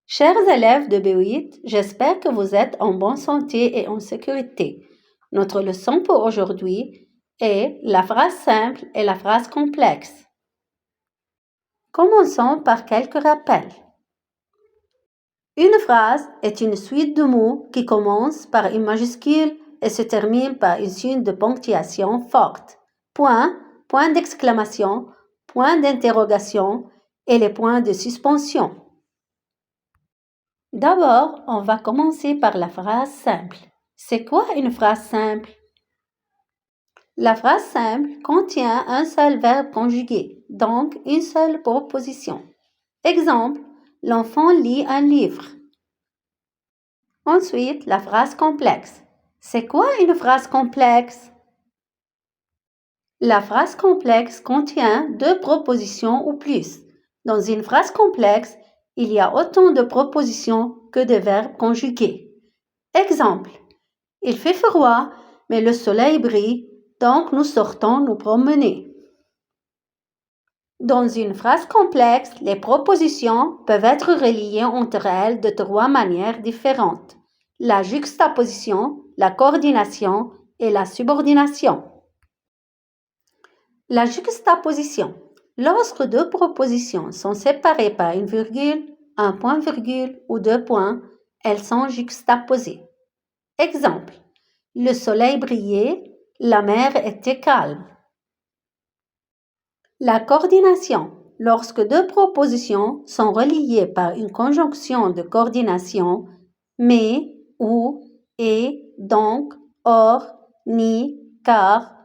Chers élèves de B8, j'espère que vous êtes en bonne santé et en sécurité. Notre leçon pour aujourd'hui est la phrase simple et la phrase complexe. Commençons par quelques rappels. Une phrase est une suite de mots qui commence par une majuscule et se termine par une suite de ponctuation forte. Point, point d'exclamation, point d'interrogation et les points de suspension. D'abord, on va commencer par la phrase simple. C'est quoi une phrase simple? La phrase simple contient un seul verbe conjugué, donc une seule proposition. Exemple, l'enfant lit un livre. Ensuite, la phrase complexe. C'est quoi une phrase complexe? La phrase complexe contient deux propositions ou plus. Dans une phrase complexe, il y a autant de propositions que de verbes conjugués. Exemple, il fait froid, mais le soleil brille, donc nous sortons nous promener. Dans une phrase complexe, les propositions peuvent être reliées entre elles de trois manières différentes: la juxtaposition, la coordination et la subordination. La juxtaposition. Lorsque deux propositions sont séparées par une virgule, un point-virgule ou deux points, elles sont juxtaposées. Exemple, le soleil brillait, la mer était calme. La coordination. Lorsque deux propositions sont reliées par une conjonction de coordination, mais, ou, et, donc, or, ni, car,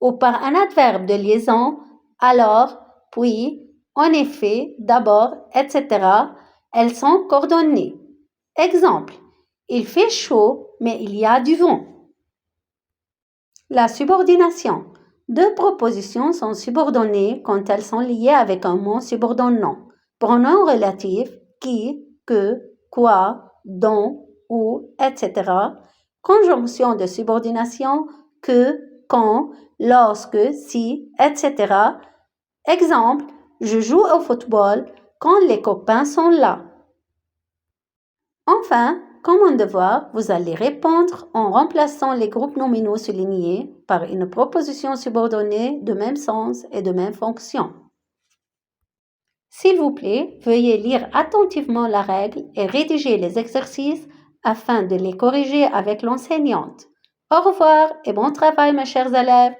ou par un adverbe de liaison, alors, puis, en effet, d'abord, etc., elles sont coordonnées. Exemple, il fait chaud, mais il y a du vent. La subordination. Deux propositions sont subordonnées quand elles sont liées avec un mot subordonnant. Pronom relatif, qui, que, quoi, dont, où, etc. Conjonction de subordination, que, quand, lorsque, si, etc. Exemple, je joue au football quand les copains sont là. Enfin, comme un devoir, vous allez répondre en remplaçant les groupes nominaux soulignés par une proposition subordonnée de même sens et de même fonction. S'il vous plaît, veuillez lire attentivement la règle et rédiger les exercices afin de les corriger avec l'enseignante. Au revoir et bon travail mes chers élèves.